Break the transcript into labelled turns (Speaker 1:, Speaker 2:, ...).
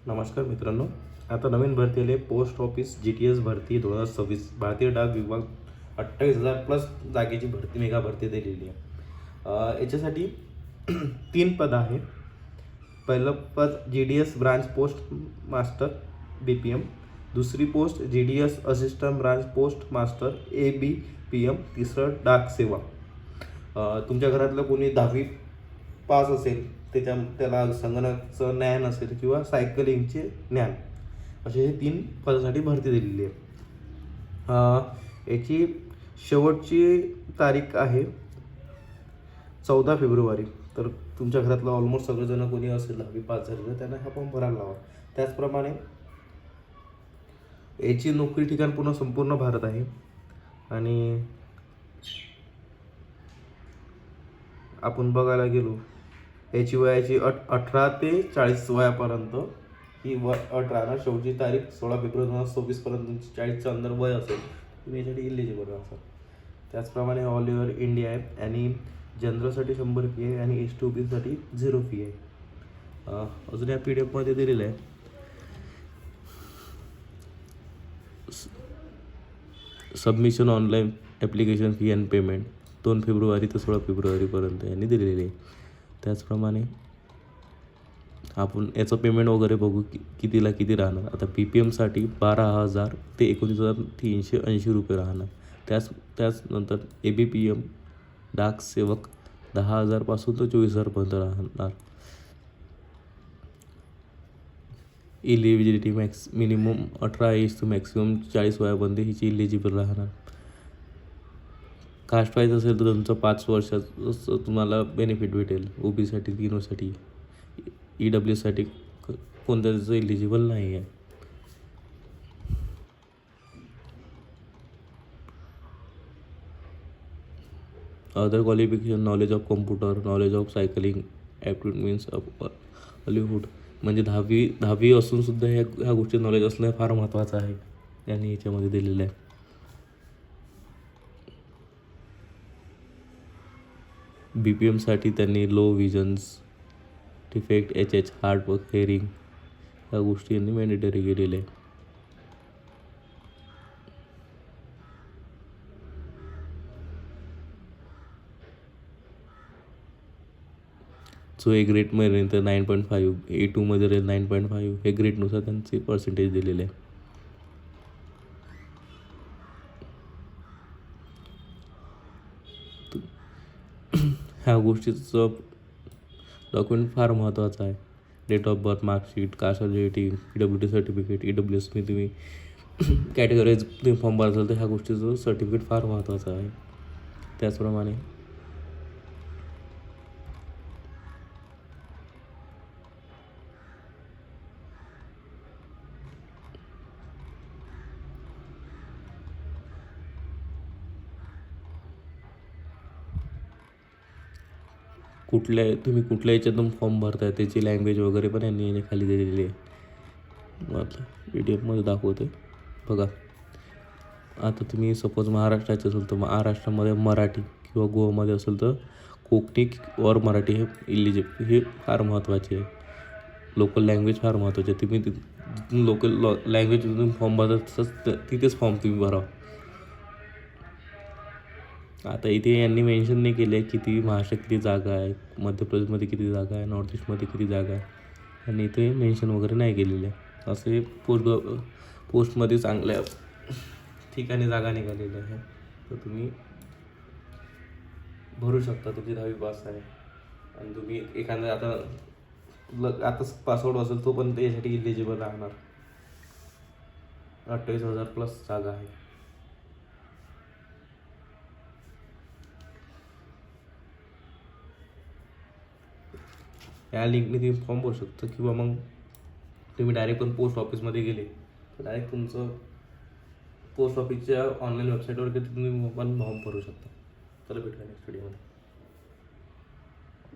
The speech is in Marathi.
Speaker 1: नमस्कार मित्रांनो, आता नवीन भरती आली आहे पोस्ट ऑफिस GTS भरती 2026 भारतीय डाक विभाग 28,000 प्लस जागेची भरती मेगा भरती दिलेली आहे. याच्यासाठी 3 पद आहे. पहिलं पद GDS branch post master BPM, दुसरी post GDS assistant branch post master ABPM, तिसरं डाक सेवा. तुमच्या घरातलं कोणी 10वी पास असेल, त्याला संगणकाचं ज्ञान असेल किंवा सायकलिंगचे ज्ञान, असे हे 3 पदासाठी भरती दिलेली आहे. याची शेवटची तारीख आहे 14 फेब्रुवारी. तर तुमच्या घरातलं ऑलमोस्ट सगळेजण कोणी असेल 10वी पास झालेलं, त्यांना हा फॉर्म भरायला लावा. त्याचप्रमाणे याची नोकरी ठिकाण संपूर्ण भारत आहे आणि आपण बघायला गेलो याची वयाची 18 ते 40 वयापर्यंत ही अट राहणार. शेवटची तारीख 16 फेब्रुवारी 2026 पर्यंत तुमची 40च्या अंदर वय असेल, तुम्ही यासाठी इलिजिबल असाल. त्याचप्रमाणे ऑल ओव्हर इंडिया आहे आणि जनरलसाठी 100 फी आहे आणि ST OBCसाठी 0 फी आहे. अजून या PDF मध्ये दिलेलं आहे. Submission online application fee and payment 2 February ते 16 फेब्रुवारीपर्यंत यांनी दिलेली आहे. त्याचप्रमाणे आपण याचं पेमेंट वगैरे बघू कितीला किती राहणार. आता PPMसाठी 12,000 ते 19,380 रुपये राहणार. त्याचनंतर ABPM डाक सेवक 10,000 पासून तर 24,000पर्यंत राहणार. Eligibility minimum 18 age to maximum 40 वयापर्यंत हिची इलिजिबल राहणार. कास्ट वाईज असेल तर तुमचं 5 वर्षाचं तुम्हाला बेनिफिट भेटेल. OBCसाठी 3 वर्षासाठी, EWसाठी कोणत्याचं इलिजिबल नाही आहे. Other qualification knowledge of computer, knowledge of cycling, aptitude means Hollywood. म्हणजे 10वी असून सुद्धा ह्या गोष्टी नॉलेज असणं फार महत्त्वाचं आहे, यांनी याच्यामध्ये दिलेलं आहे. BPMसाठी त्यांनी low visions defect, HH hard work hearing ह्या गोष्टी यांनी मॅन्डेटरी केलेल्या आहे. जो A ग्रेडमध्ये राहील तर 9.5, A2मध्ये राहील 9.5, हे ग्रेडनुसार त्यांचे पर्सेंटेज दिलेले आहे. ह्या गोष्टीचं डॉक्युमेंट फार महत्त्वाचं आहे. Date of birth, marksheet, caste certificate, PWD certificate, EWS तुम्ही कॅटेगरीज तुम्ही फॉर्म भराल तर ह्या गोष्टीचं सर्टिफिकेट फार महत्त्वाचं आहे. त्याचप्रमाणे तुम्ही कुठल्या याच्यातून फॉर्म भरताय त्याची लँग्वेज वगैरे पण यांनी खाली दिलेली आहे. आता PDF दाखवते बघा. आता तुम्ही सपोज महाराष्ट्राचे असेल तर महाराष्ट्रामध्ये मराठी किंवा गोवामध्ये असेल तर कोकणी और मराठी हे फार महत्त्वाचे आहे. लोकल लँग्वेज फार महत्त्वाची आहे. तुम्ही लोकल लँग्वेज तुम्ही फॉर्म भरत तिथेच फॉर्म तुम्ही भरा. आता इथे यांनी मेन्शन नाही केलं आहे किती महाराष्ट्रात किती जागा आहे, मध्य प्रदेशमध्ये किती जागा आहे, नॉर्थ ईस्टमध्ये किती जागा आहे, आणि इथे मेन्शन वगैरे नाही केलेलं आहे. असे पोस्टमध्ये चांगल्या ठिकाणी जागा निघालेल्या आहे, तर तुम्ही भरू शकता. तुमची 10वी पास आहे आणि तुम्ही एखादा आता पासवर्ड असेल तो पण यासाठी इलिजिबल राहणार. 28,000 प्लस जागा आहे. या लिंकने तुम्ही फॉर्म भरू शकता किंवा मग तुम्ही डायरेक्ट पण पोस्ट ऑफिसमध्ये गेले तर डायरेक्ट तुमचं पोस्ट ऑफिसच्या ऑनलाईन वेबसाईटवर तुम्ही पण फॉर्म भरू शकता. चला भेटूया नेक्स्ट व्हिडिओमध्ये.